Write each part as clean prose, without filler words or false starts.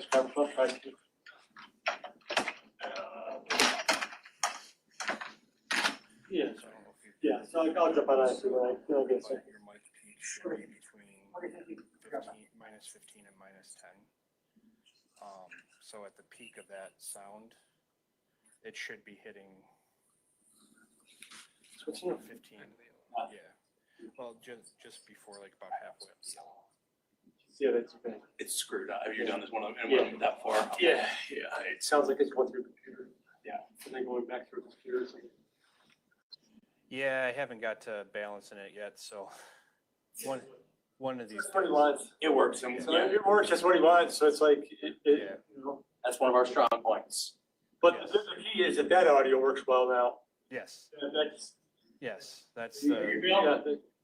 much capital price. Yeah. Yeah, so I'll jump on that too, right? No, good. Your mic peak should be between 15, -15 and -10. So at the peak of that sound, it should be hitting 15. Yeah. Well, just before like about halfway up the hill. Yeah, that's okay. It's screwed up. Have you done this one and that far? Yeah, it sounds like it's going through a computer. Yeah, and then going back through computers. Yeah, I haven't got to balancing it yet, so one of these. That's what he wants. It works. So it works, that's what he wants, so it's like, Yeah. you know. That's one of our strong points. But Yes. the key is that audio works well now. Yes, That's. yes, that's Yeah,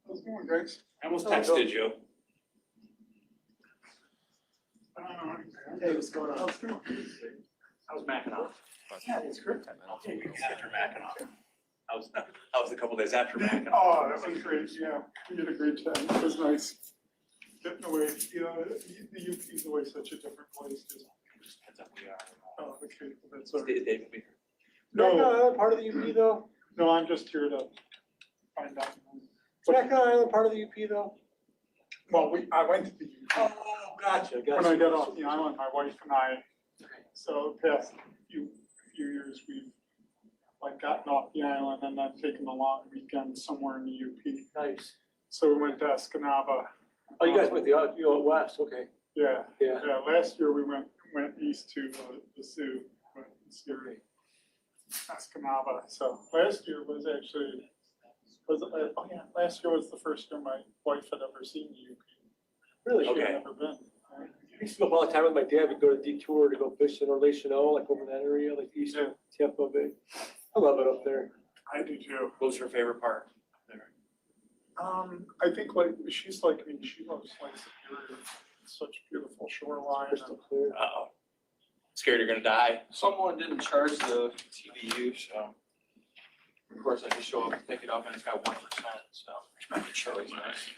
How's it going, guys? I almost texted you. Hey, what's going on? How's it going? How's Mackinac? Yeah, it's great. 10 minutes. Okay, we can get your Mackinac. I was a couple days after Mackinac. Oh, that was great, yeah, we had a great time, it was nice. Getting away, you know, the UP is always such a different place, just, Heads up, we are. oh, okay, well, that's all right. Dave will be here. Mackinac No, Island part of the UP though? no, I'm just here to find out. Mackinac Island part of the UP though? Well, I went to the UP, Oh, gotcha. when I got off the island, my wife and I, so the past few years, we've like gotten off the island and then taken a long weekend somewhere in the UP. Nice. So we went to Escanaba. Oh, you guys went west, okay. Yeah, Yeah. yeah, last year we went east to the Sioux, went to Escanaba. So last year was actually, last year was the first year my wife had ever seen the UP. Really? She had Okay. never been. I used to go all the time with my dad. We'd go to Detour to go fishing or Lake Chanel, like over that area, like east of Tampa Bay. I love it up there. I do too. What was her favorite part there? I think like, she's like me, she loves like Superior, such beautiful shoreline. Crystal clear. Uh-oh. Scared you're gonna die? Someone didn't charge the TDU, so of course I just show up and pick it up and it's got 1%, so. It's always nice.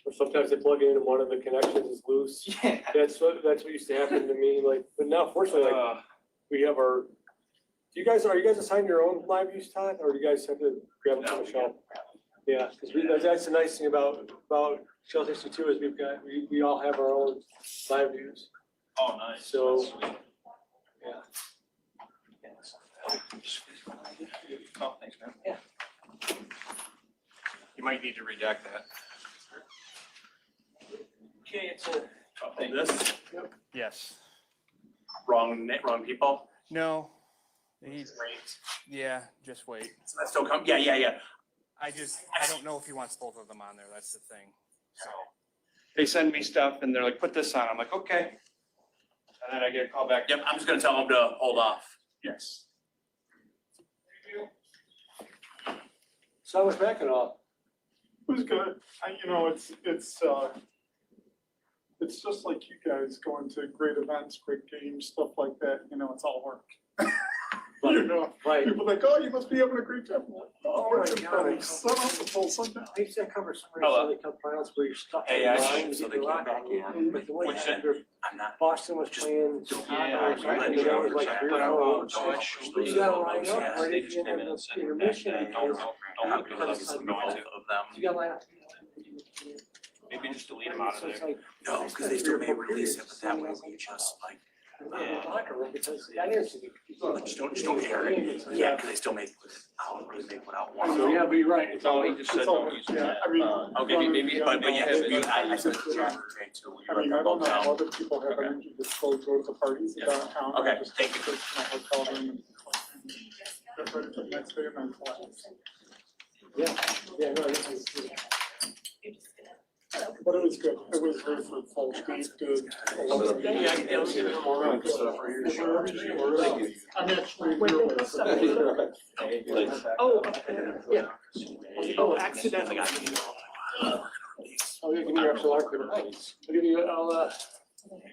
Or sometimes they plug it in and one of the connections is loose. Yeah. That's what used to happen to me, like, but now fortunately, like, we have our, are you guys assigning your own live use time, or do you guys have to grab them from the shelf? Yeah, because that's the nice thing about Shell 62 is we all have our own live views. Oh, nice. So, That's sweet. yeah. Oh, thanks, man. Yeah. You might need to redact that. Okay, it's a. This, Yes. wrong people? No. He's, Great. yeah, just wait. So that still come, yeah. I don't know if he wants both of them on there, that's the thing, so. They send me stuff and they're like, put this on. I'm like, okay. And then I get a call back. Yep, I'm just gonna tell them to hold off. Yes. So I was backing off. It was good. It's just like you guys going to great events, great games, stuff like that, you know, it's all work. You know, Right. people like, oh, you must be having a great time. I'm like, oh, Oh it's my God. a sun up the full sundown. I used to cover some Hello. really tough finals where you're stuck. Hey, in I line see. and So you they can came lock back on. in. But the way What's after I'm not. Boston was playing. Yeah, Chicago, yeah, there was like yeah, 3 or yeah, 4. yeah, You gotta line yeah, up right they at just the end came in of and said, intermission. don't because look at because this, it's I'm going to. Of them. You gotta line up. Maybe just delete them out of So it's there. like, No, because they still may release it, but that way we just like, locker room because I didn't see just don't air it. Yeah, because they still make, they put out one. So, yeah, but you're right. It's No, all, he just said It's all- don't use yeah, that. I mean, Okay, maybe, but yeah, I said I too. mean, I don't know how Okay. other people have Okay. energy to go to the parties Yeah. downtown. Okay, Just thank you. go to my hotel room and get ready for the next day and then collapse. yeah, no, this is. But it was good. It was very fruitful. Steve did a lot of. Yeah, I can see it more around. I'm actually here with. Oh, yeah. Oh, accidentally. Oh, yeah, give me your extra large paper. I'll give you,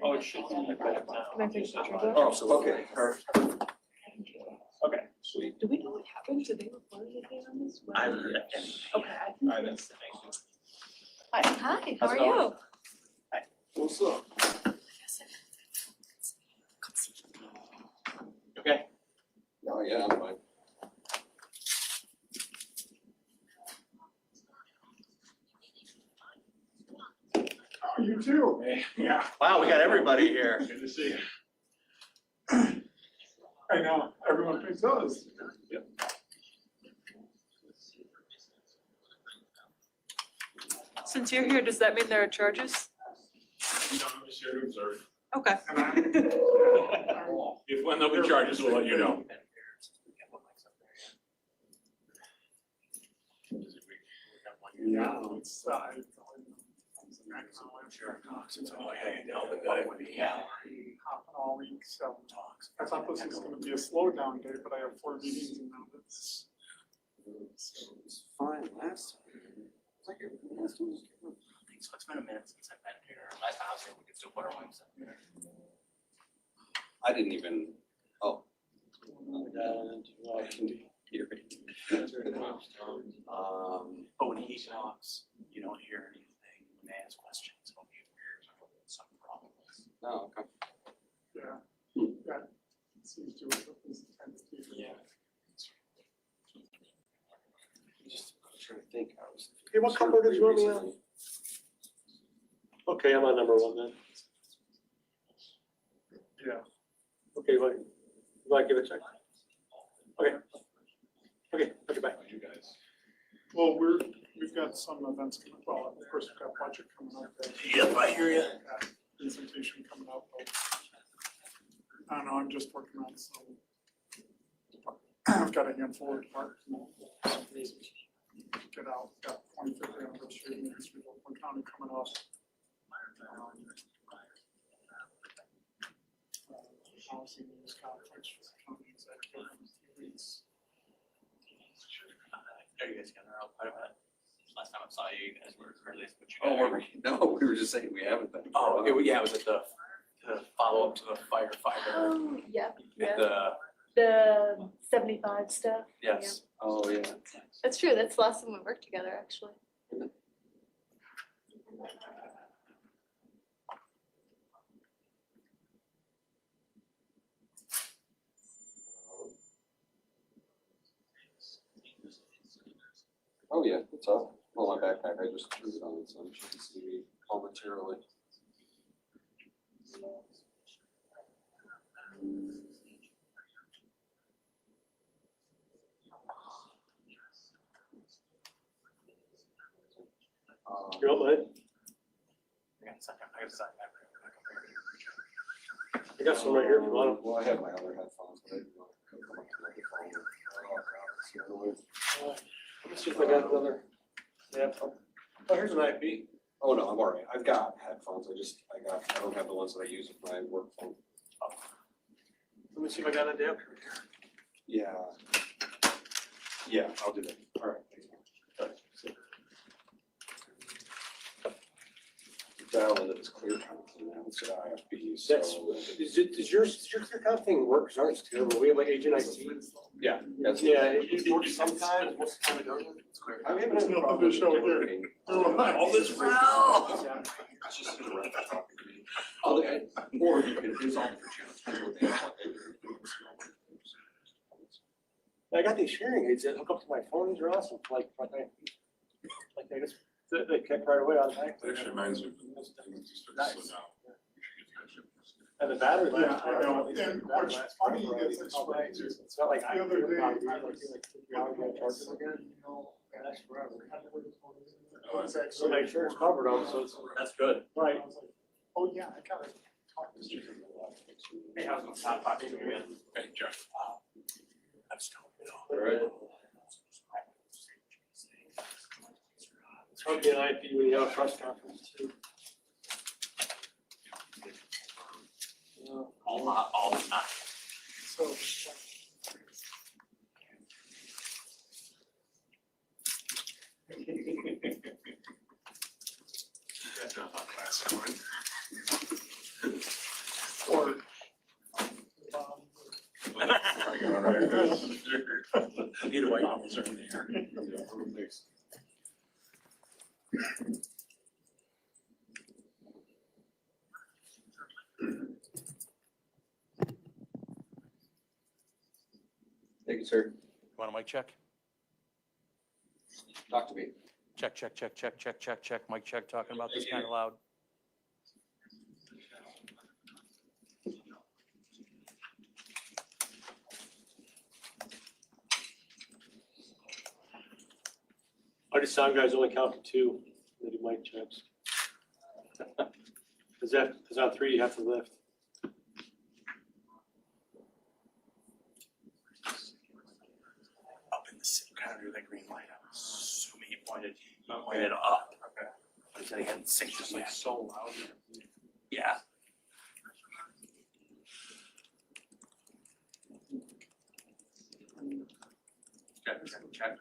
Oh, it should be like that now. Can I take a picture of that? Oh, so, okay, perfect. Thank you. Okay, sweet. Do we know what happened? Did they report anything on this? I, Okay. Hi, that's the Hi, how How's are it going? you? What's up? Okay. Oh, yeah, I'm fine. Oh, you too? Yeah. Wow, we got everybody here. Good to see you. I know, everyone thinks those. Since you're here, does that mean there are charges? No, I'm just here to observe. Okay. And I'm- If when there'll be charges, we'll let you know. Yeah, it's, hopping all week, so I thought this was gonna be a slow down day, but I have 4 meetings and now it's. It's fine last time. So it's been a minute since I've been here. Last time I was here, we could still put our wings in there. I didn't even, oh. I can hear it. But when he talks, you don't hear anything. When they ask questions, it'll be weird. Some problems. Oh, okay. Yeah, that seems to have this intensity. Yeah. Just trying to think. I was. Hey, what color did you want me on? Okay, I'm on number 1 then. Yeah. Okay, like, give it a check. Okay. Okay, okay, bye. You guys. Well, we've got some events coming, well, of course, we've got budget coming up. Yep, I hear you. Got Presentation coming up. But I don't know, I'm just working on some. I've got a handful of departments. Get out, got 25th anniversary of Newsroom, Oakland County coming up. Housing news conference for the county executive in a few weeks. Are you guys together out quite a bit? Last time I saw you, you guys were, or at least what you Oh, guys. were we? No, we were just saying we haven't been. Oh, yeah, it was at the follow-up to the firefighter. Oh, yeah, yeah. The, The 75 stuff. yes. Oh, yeah. That's true. That's the last time we worked together, actually. Oh, yeah, it's up. Well, my backpack, I just threw it on, so you can see me momentarily. You're up, bud. I got a second, I got a second. I got some right here if you want them. Well, I have my other headphones, but I didn't want to come up to my phone. Let me see if I got another. Yeah. Oh, here's an IP. Oh, no, I'm all right. I've got headphones. I don't have the ones that I use with my work phone. Let me see if I got an adapter here. Yeah. Yeah, I'll do that. All right. Dial into this clear content now. It's got IFB, so. Does your clear count thing work? Cause ours is terrible. We have like Agent IT. Yeah. That's Yeah, it works sometimes, most of the time it doesn't. I'm having There's a nothing problem to show here. working. All this Wow. It's just gonna run that talking to me. Or you can resolve it for channels. Depends what they want. I got these hearing aids that hook up to my phone. These are awesome. Like I just, they kick right away automatically. Actually reminds me of the most thing that you start to slow down. You should get that shit. And the battery Yeah, lasts. I know. forever. And The battery what's lasts funny forever. is it's funny too. It's not like I. The other day, I was charge it again. That's forever. Oh, it's So actually. make sure it's covered on, so it's. That's good. Right. I was like, oh, yeah, I gotta talk to you. Hey, how's it top popping again? Hey, Jeff. I'm still. All right. It's hard to get an IP when you have a press conference too. All the time. So. Either way, I'm certainly here. Thank you, sir. Want a mic check? Talk to me. Check, check, check, check, check, check, check, mic check, talking about this kind of loud. Our sound guys only count to 2, they do mic checks. Because on 3 you have to lift. Up in the center, kind of do that green light. I'm assuming he pointed up. Okay. But he said he had 6 Just like so loud. Yeah. Check, check, check.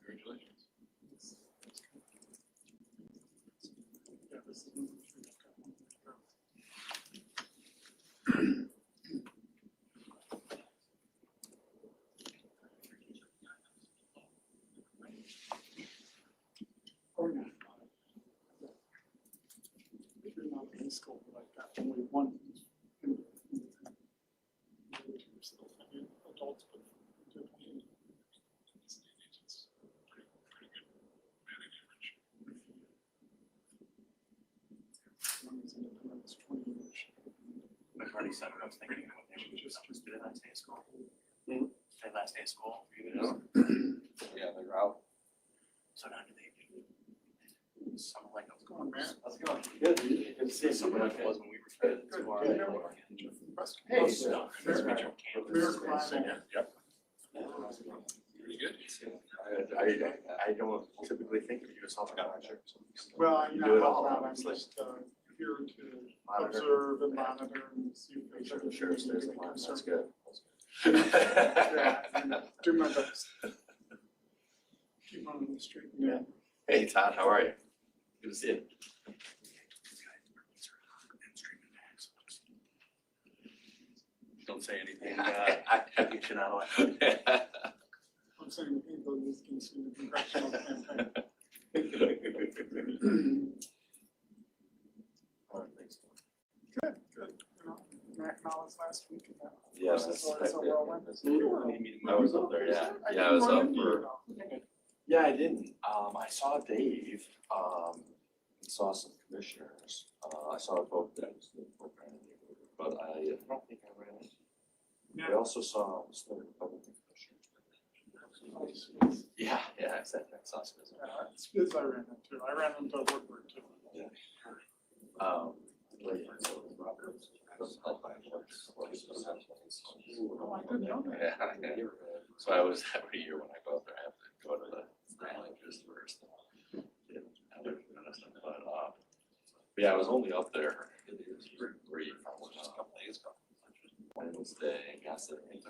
Congratulations. Oh, yeah. If you're not in school, like that, only one. Adults, but. One is independent, it's 20 years. I've already said what I was thinking. Just did it last day of school. Hmm? Did last day of school. Yeah, they're out. So now do they do something like What's going on, man? How's it going? Good. Good to see you. something like it was when we were kids? Good, or- good. Hey, Nice to meet you on campus. Yep. Pretty good. I don't typically think of you as helping out. Well, I'm You not do it helping all, out, I'm obviously. just here to Monitor. observe and monitor and see if Make there's sure the anything sheriff we need stays to in be line, that's concerned. good. Yeah, and do my best. Keep on the street. Yeah. Hey Todd, how are you? Good to see you. Don't say anything. I You should know. I'm saying people who can see the congressional campaign. Good, good. You know, Mac Knowledge last week. And that Yes. process was a whirlwind. I was up there, yeah. Yeah, I was up for. Yeah, I didn't. I saw Dave, saw some commissioners. I saw both guys, but I don't think I ran into. I also saw some Republican commissioners. Yeah, I said that saw some. Spiz I ran into. I ran into Woodward too. Oh, I didn't know that. yeah. So I was every year when I go up there, I have to go to the landers first. But yeah, I was only up there for brief, just a couple days ago. Wednesday, yesterday.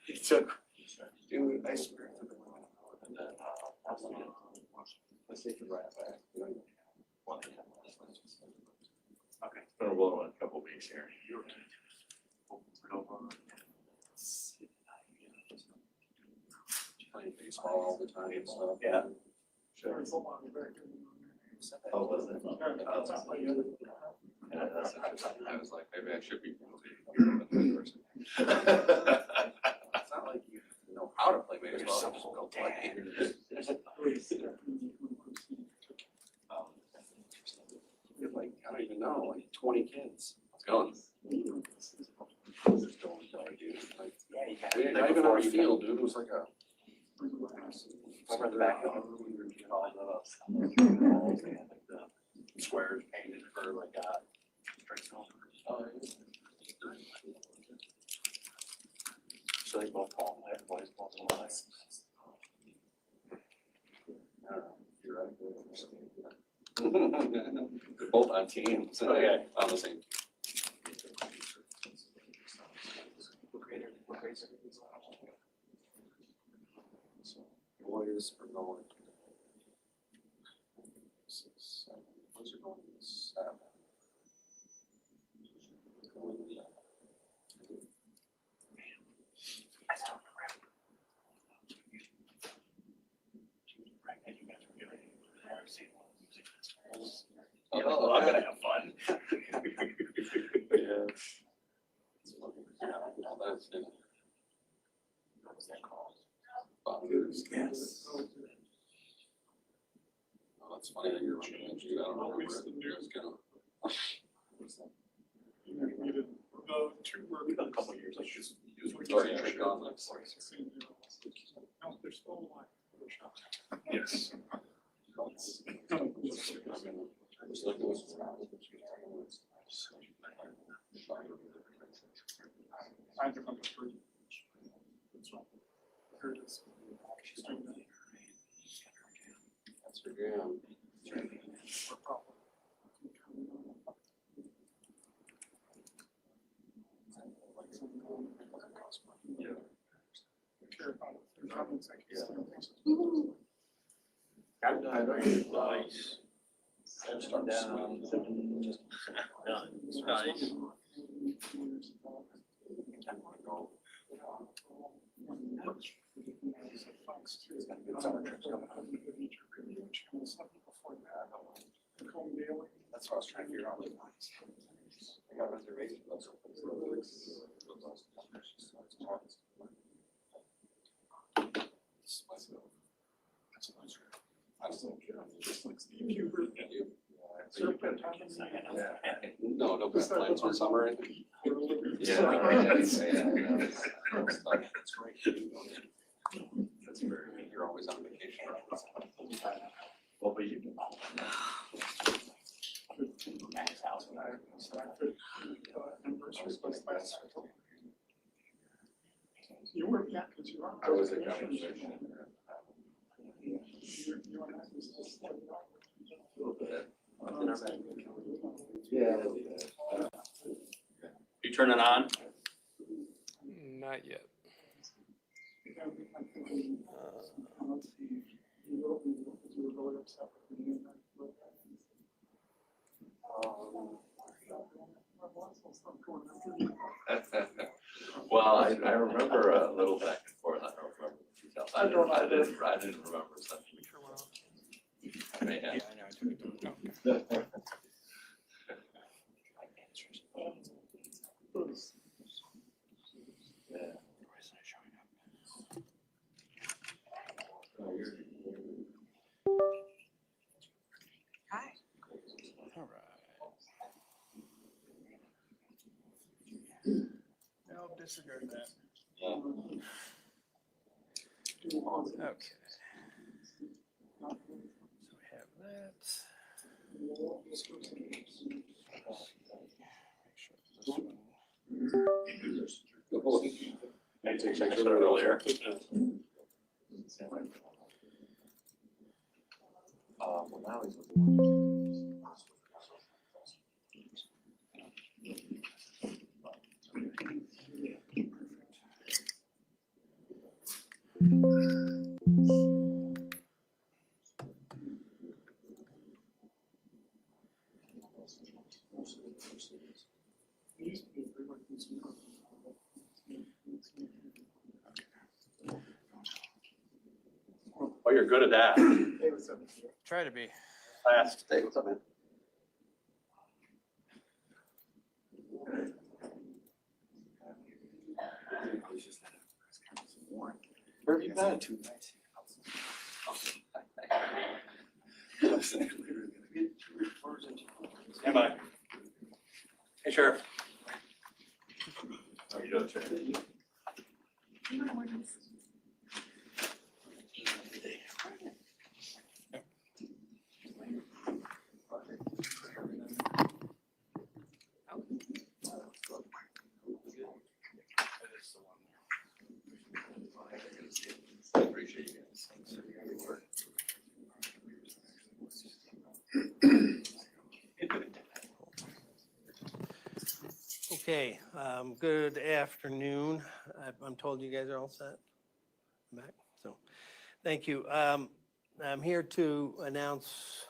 He took, dude, I swear. And then, let's take it right back. Okay, it's been a while, a couple weeks here. Playing baseball all the time and stuff. Yeah. Sure. There's a lot of very good. Oh, was it? That's not my other. Yeah, that's interesting. I was like, maybe I should be. It's not like you know how to play baseball. You just go play. Like, I don't even know, like 20 kids. Let's go. Not even on the field, dude. It was like a. Over the back of the squares painted for like so they both call them everybody's both in line. I don't know, you're right. They're both on teams. Okay. On the same. Warriors are going. 6, 7. Boys are going 7. Oh, I'm gonna have fun. Yeah. That's it. What's that called? Yes. Oh, it's funny that you're running into, I don't remember it. It was gonna. We did, the two were. A couple years, I just use. Oh, yeah, they're gone, like, No, they're still alive. Yes. I think I'm three. Here it is. She's doing that. That's her jam. No problem. Yeah. Care about it. They're coming, it's like, it's doing things. Nice. Start down. Nice. That's what I was trying to figure out. I got a reservation. No, don't put plans on summer. Yeah. That's very, you're always on vacation. What about you? You were, yeah, because you are. I was a conversation. Yeah. You turn it on? Not yet. Well, I remember a little back and forth. I don't remember the details. I didn't remember something. I may have. Yeah, I know, I took it. Yeah. Why isn't it showing up? Hi. All right. No, disregard that. Okay. So we have that. Make sure this one. I took pictures earlier. Well, now he's. Oh, you're good at that. Try to be. Fast. Hey, what's up, man? Where have you been? Stand by. Hey, Sheriff. How are you doing, Sheriff? I appreciate you guys. Okay, good afternoon. I'm told you guys are all set. Back, so, thank you. I'm here to announce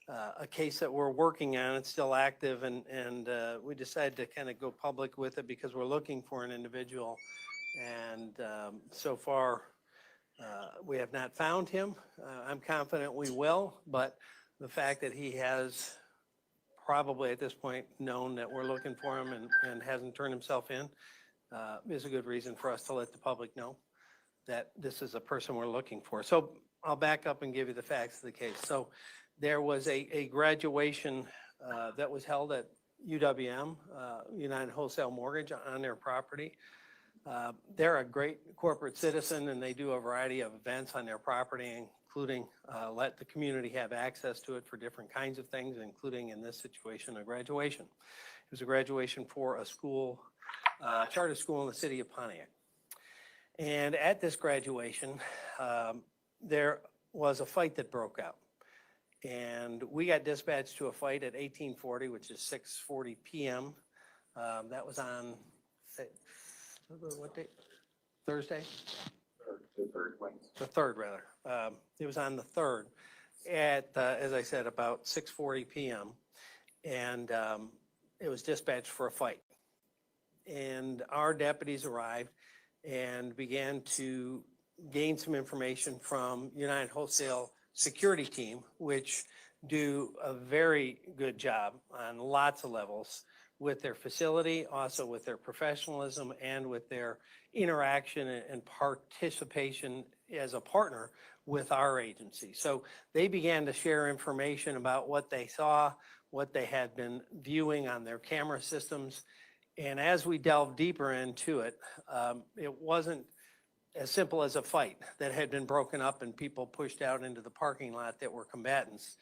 a case that we're working on. It's still active, and we decided to kind of go public with it because we're looking for an individual. And so far, we have not found him. I'm confident we will, but the fact that he has probably at this point known that we're looking for him and hasn't turned himself in, is a good reason for us to let the public know that this is a person we're looking for. So I'll back up and give you the facts of the case. So there was a graduation that was held at UWM, United Wholesale Mortgage, on their property. They're a great corporate citizen, and they do a variety of events on their property, including let the community have access to it for different kinds of things, including in this situation, a graduation. It was a graduation for a school, charter school in the city of Pontiac. And at this graduation, there was a fight that broke out. And we got dispatched to a fight at 1840, which is 6:40 p.m. That was on, what day? Thursday? The third, rather. It was on the 3rd at, as I said, about 6:40 p.m. And it was dispatched for a fight. And our deputies arrived and began to gain some information from United Wholesale security team, which do a very good job on lots of levels with their facility, also with their professionalism, and with their interaction and participation as a partner with our agency. So they began to share information about what they saw, what they had been viewing on their camera systems. And as we delved deeper into it, it wasn't as simple as a fight that had been broken up and people pushed out into the parking lot that were combatants.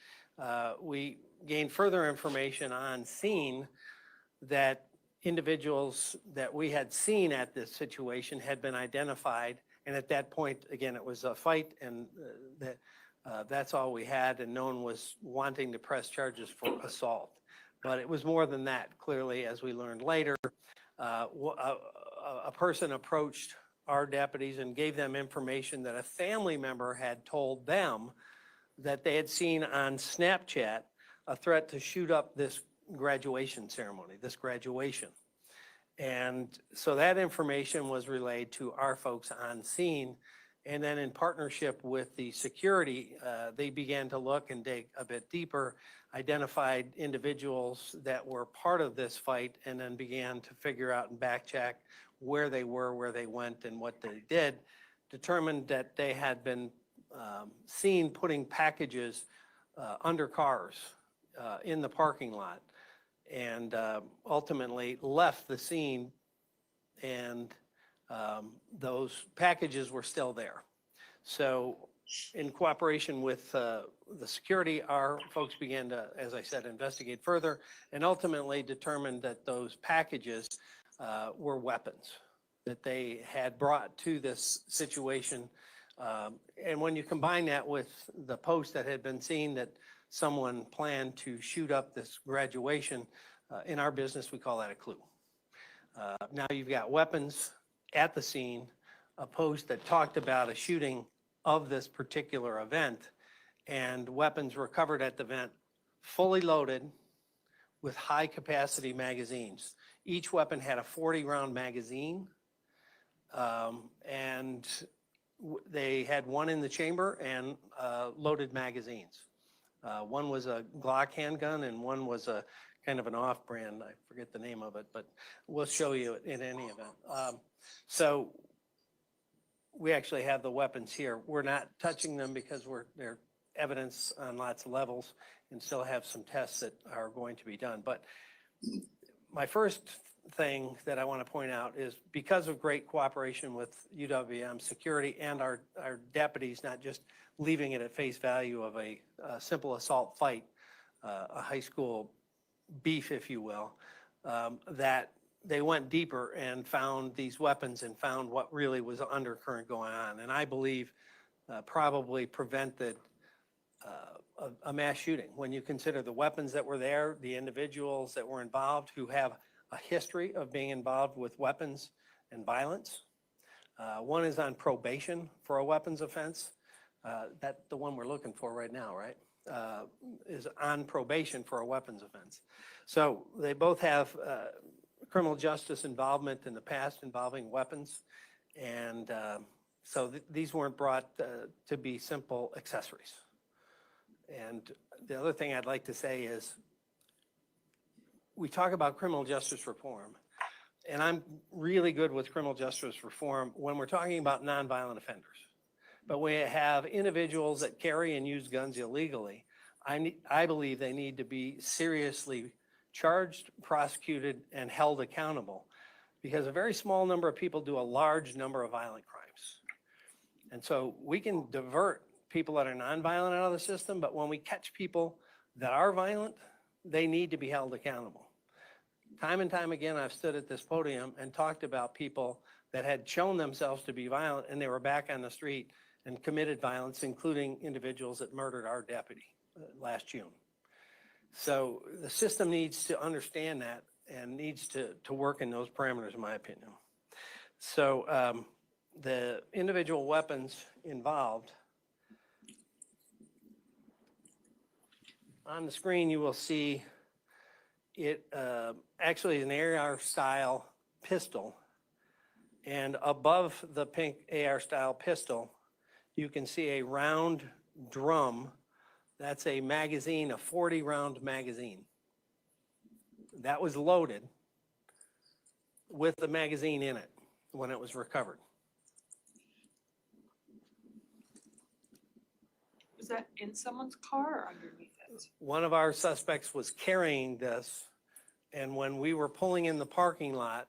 We gained further information on scene that individuals that we had seen at this situation had been identified. And at that point, again, it was a fight, and that's all we had, and no one was wanting to press charges for assault. But it was more than that, clearly, as we learned later. A person approached our deputies and gave them information that a family member had told them that they had seen on Snapchat a threat to shoot up this graduation ceremony, this graduation. And so that information was relayed to our folks on scene. And then in partnership with the security, they began to look and dig a bit deeper, identified individuals that were part of this fight, and then began to figure out and backcheck where they were, where they went, and what they did, determined that they had been seen putting packages under cars in the parking lot, and ultimately left the scene, and those packages were still there. So in cooperation with the security, our folks began to, as I said, investigate further, and ultimately determined that those packages were weapons that they had brought to this situation. And when you combine that with the post that had been seen that someone planned to shoot up this graduation, in our business, we call that a clue. Now you've got weapons at the scene, a post that talked about a shooting of this particular event, and weapons recovered at the event, fully loaded with high capacity magazines. Each weapon had a 40-round magazine, and they had one in the chamber and loaded magazines. One was a Glock handgun, and one was a kind of an off-brand. I forget the name of it, but we'll show you it in any event. So we actually have the weapons here. We're not touching them because they're evidence on lots of levels, and still have some tests that are going to be done. But my first thing that I want to point out is, because of great cooperation with UWM security and our deputies, not just leaving it at face value of a simple assault fight, a high school beef, if you will, that they went deeper and found these weapons and found what really was undercurrent going on. And I believe probably prevented a mass shooting. When you consider the weapons that were there, the individuals that were involved who have a history of being involved with weapons and violence. One is on probation for a weapons offense. That's the one we're looking for right now, right? Is on probation for a weapons offense. So they both have criminal justice involvement in the past involving weapons. And so these weren't brought to be simple accessories. And the other thing I'd like to say is, we talk about criminal justice reform, and I'm really good with criminal justice reform when we're talking about nonviolent offenders. But we have individuals that carry and use guns illegally. I believe they need to be seriously charged, prosecuted, and held accountable, because a very small number of people do a large number of violent crimes. And so we can divert people that are nonviolent out of the system, but when we catch people that are violent, they need to be held accountable. Time and time again, I've stood at this podium and talked about people that had shown themselves to be violent and they were back on the street and committed violence, including individuals that murdered our deputy last June. So the system needs to understand that and needs to work in those parameters, in my opinion. So the individual weapons involved, on the screen you will see it actually is an AR style pistol, and above the pink AR style pistol you can see a round drum. That's a magazine, a 40 round magazine. That was loaded with the magazine in it when it was recovered. Was that in someone's car or underneath it? One of our suspects was carrying this, and when we were pulling in the parking lot,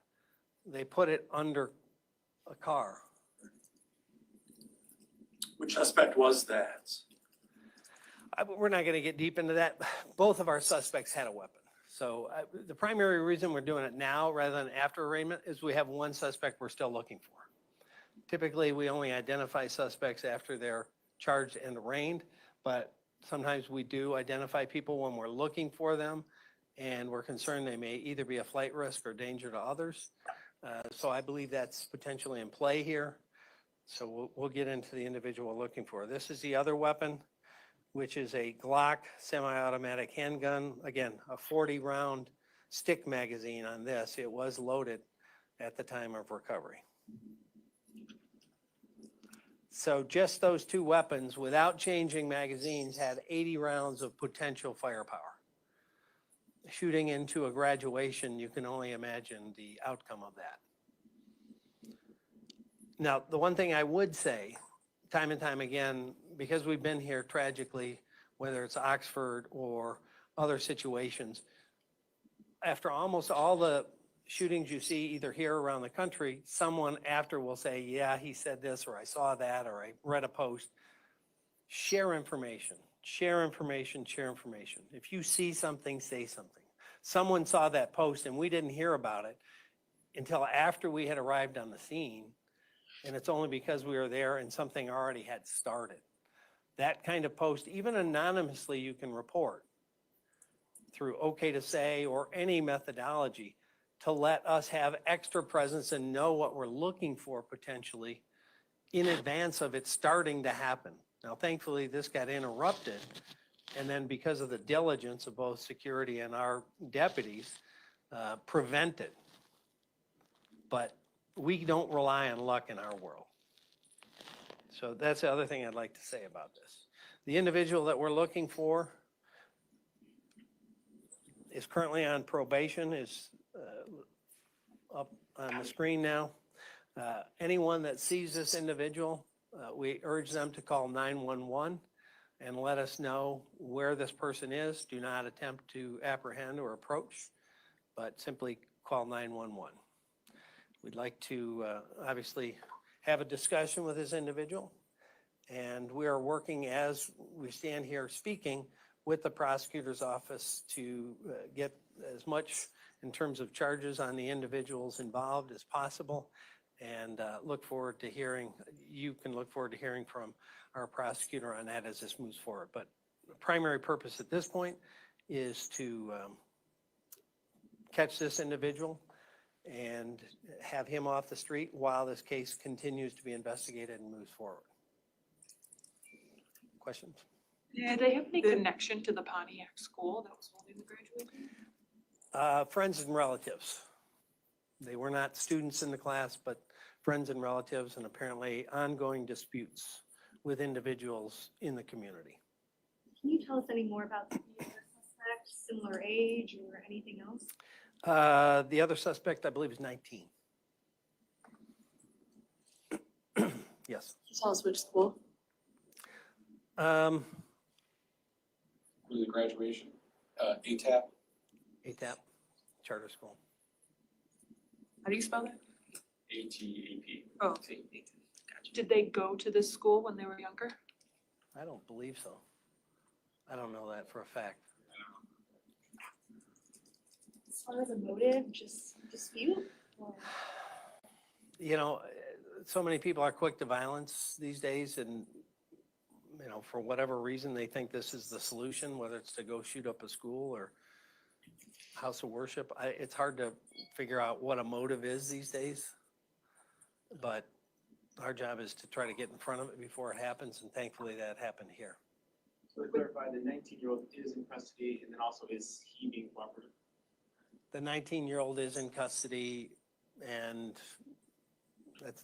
they put it under a car. Which suspect was that? We're not going to get deep into that. Both of our suspects had a weapon. So the primary reason we're doing it now rather than after arraignment is we have one suspect we're still looking for. Typically, we only identify suspects after they're charged and arraigned, but sometimes we do identify people when we're looking for them and we're concerned they may either be a flight risk or danger to others. So I believe that's potentially in play here. So we'll get into the individual we're looking for. This is the other weapon, which is a Glock semi-automatic handgun. Again, a 40 round stick magazine on this. It was loaded at the time of recovery. So just those two weapons, without changing magazines, had 80 rounds of potential firepower. Shooting into a graduation, you can only imagine the outcome of that. Now, the one thing I would say, time and time again, because we've been here tragically, whether it's Oxford or other situations, after almost all the shootings you see either here or around the country, someone after will say, yeah, he said this, or I saw that, or I read a post. Share information, share information, share information. If you see something, say something. Someone saw that post and we didn't hear about it until after we had arrived on the scene, and it's only because we were there and something already had started. That kind of post, even anonymously, you can report through OK to Say or any methodology to let us have extra presence and know what we're looking for potentially in advance of it starting to happen. Now, thankfully, this got interrupted, and then because of the diligence of both security and our deputies, prevented. But we don't rely on luck in our world. So that's the other thing I'd like to say about this. The individual that we're looking for is currently on probation, is up on the screen now. Anyone that sees this individual, we urge them to call 911 and let us know where this person is. Do not attempt to apprehend or approach, but simply call 911. We'd like to obviously have a discussion with this individual, and we are working as we stand here speaking with the prosecutor's office to get as much in terms of charges on the individuals involved as possible, and look forward to hearing, you can look forward to hearing from our prosecutor on that as this moves forward. But the primary purpose at this point is to catch this individual and have him off the street while this case continues to be investigated and moves forward. Questions? Do they have any connection to the Pontiac school that was holding the graduation? Friends and relatives. They were not students in the class, but friends and relatives, and apparently ongoing disputes with individuals in the community. Can you tell us any more about the suspects similar age or anything else? The other suspect, I believe, is 19. Yes. Tell us which school. Um, For the graduation, ATAP. ATAP, charter school. How do you spell that? ATAP. Oh. Did they go to this school when they were younger? I don't believe so. I don't know that for a fact. As far as a motive, just dispute? Or You know, so many people are quick to violence these days, and, you know, for whatever reason, they think this is the solution, whether it's to go shoot up a school or house of worship. It's hard to figure out what a motive is these days. But our job is to try to get in front of it before it happens, and thankfully that happened here. So to clarify, the 19-year-old is in custody, and then also is he being cooperative? The 19-year-old is in custody, and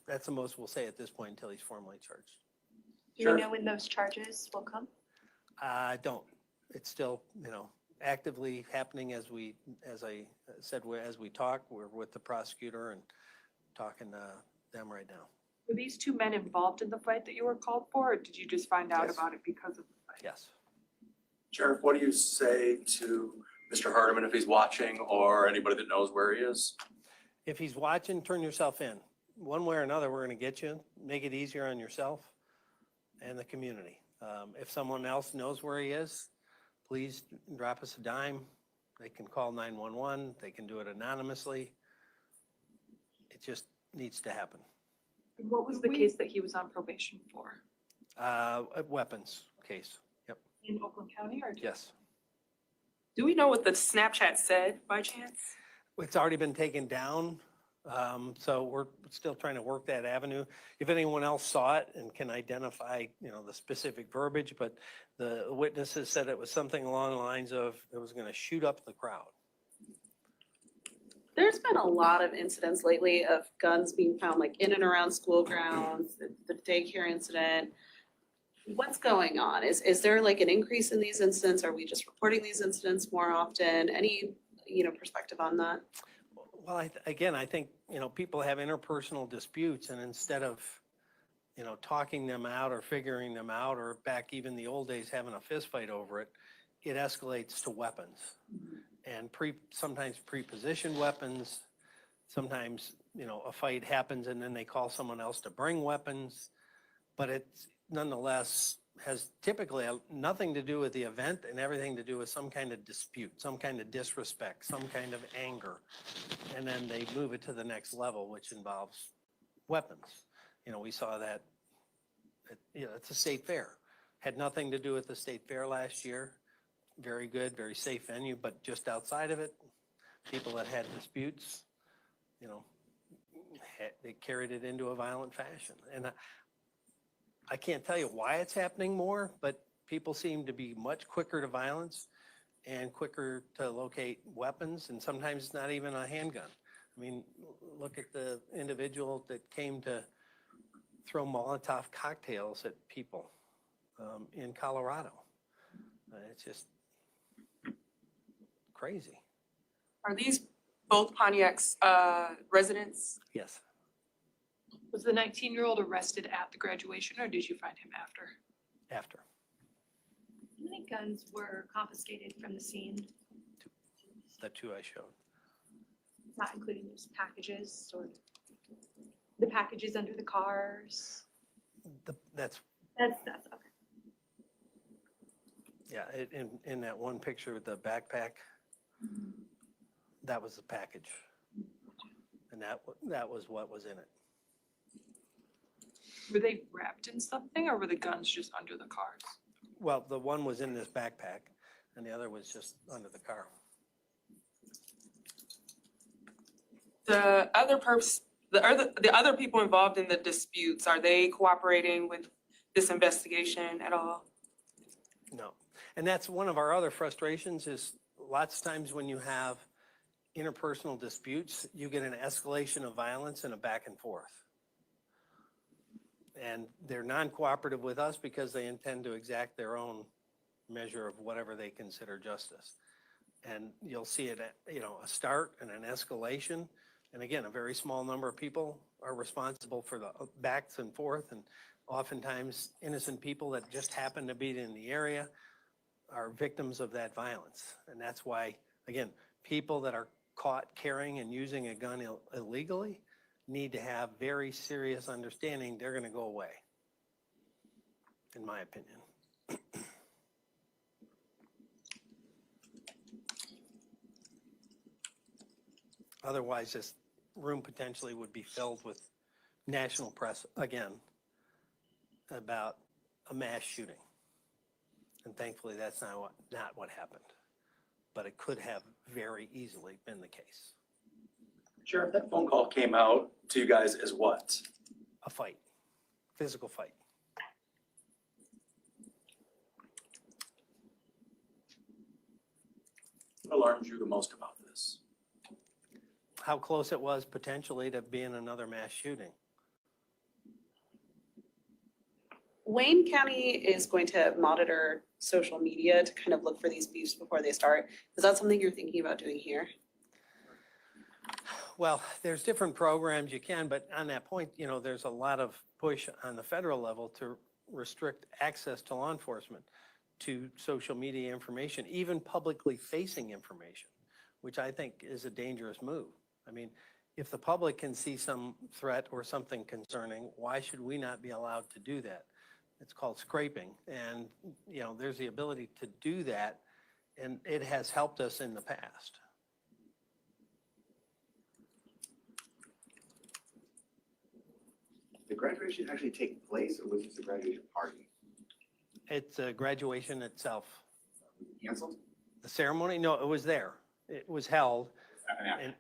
that's the most we'll say at this point until he's formally charged. do you know when those charges will come? I don't. It's still, you know, actively happening as I said, as we talk. We're with the prosecutor and talking to them right now. Were these two men involved in the fight that you were called for, or did you just find out Yes. about it because of the fight? Yes. Sheriff, what do you say to Mr. Hardeman if he's watching or anybody that knows where he is? If he's watching, turn yourself in. One way or another, we're going to get you. Make it easier on yourself and the community. If someone else knows where he is, please drop us a dime. They can call 911. They can do it anonymously. It just needs to happen. What was the case that he was on probation for? A weapons case. Yep. In Oakland County or? Yes. Do we know what the Snapchat said by chance? It's already been taken down. So we're still trying to work that avenue. If anyone else saw it and can identify, you know, the specific verbiage, but the witnesses said it was something along the lines of it was going to shoot up the crowd. There's been a lot of incidents lately of guns being found like in and around school grounds, the daycare incident. What's going on? Is there like an increase in these incidents? Are we just reporting these incidents more often? Any, you know, perspective on that? Well, I think, you know, people have interpersonal disputes, and instead of, you know, talking them out or figuring them out, or back even the old days having a fist fight over it, it escalates to weapons. And sometimes pre-positioned weapons, sometimes, you know, a fight happens and then they call someone else to bring weapons, but it nonetheless has typically nothing to do with the event and everything to do with some kind of dispute, some kind of disrespect, some kind of anger. And then they move it to the next level, which involves weapons. You know, we saw that, you know, it's a state fair. Had nothing to do with the state fair last year. Very good, very safe venue, but just outside of it, people that had disputes, you know, they carried it into a violent fashion. And I can't tell you why it's happening more, but people seem to be much quicker to violence and quicker to locate weapons, and sometimes it's not even a handgun. I mean, look at the individual that came to throw Molotov cocktails at people in Colorado. It's just crazy. Are these both Pontiac's residents? Yes. Was the 19-year-old arrested at the graduation, or did you find him after? After. How many guns were confiscated from the scene, The two I showed. not including those packages or the packages under the cars? That's, That's okay. yeah, in that one picture with the backpack, that was the package. And that was what was in it. Were they wrapped in something, or were the guns just under the cars? Well, the one was in this backpack and the other was just under the car. The other people involved in the disputes, are they cooperating with this investigation at all? No. And that's one of our other frustrations is lots of times when you have interpersonal disputes, you get an escalation of violence and a back and forth. And they're non-cooperative with us because they intend to exact their own measure of whatever they consider justice. And you'll see it at, a start and an escalation. And again, a very small number of people are responsible for the backs and forth. And oftentimes innocent people that just happen to be in the area are victims of that violence. And that's why, again, people that are caught carrying and using a gun illegally need to have very serious understanding they're going to go away, in my opinion. Otherwise, this room potentially would be filled with national press again about a mass shooting. And thankfully, that's not what happened. But it could have very easily been the case. Sheriff, that phone call came out to you guys as what? A fight, physical fight. What alarms you the most about this? How close it was potentially to being another mass shooting. Wayne County is going to monitor social media to kind of look for these beefs before they start. Is that something you're thinking about doing here? Well, there's different programs you can, but on that point, there's a lot of push on the federal level to restrict access to law enforcement to social media information, even publicly facing information, which I think is a dangerous move. I mean, if the public can see some threat or something concerning, why should we not be allowed to do that? It's called scraping. And, there's the ability to do that, and it has helped us in the past. Did graduation actually take place, or was this a graduation party? It's a graduation itself. Canceled? The ceremony, no, it was there. It was held. And,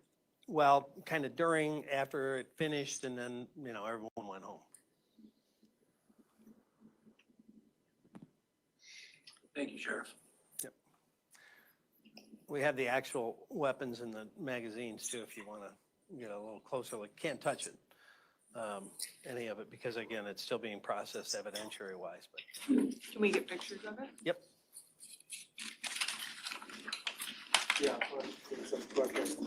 well, kind of during, after it finished, and then, everyone went home. Thank you, Sheriff. Yep. We have the actual weapons in the magazines too, if you want to get a little closer look. Can't touch it, any of it, because again, it's still being processed evidentiary wise. But Can we get pictures of it? yep. Yeah. Some questions.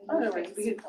Otherwise, we could.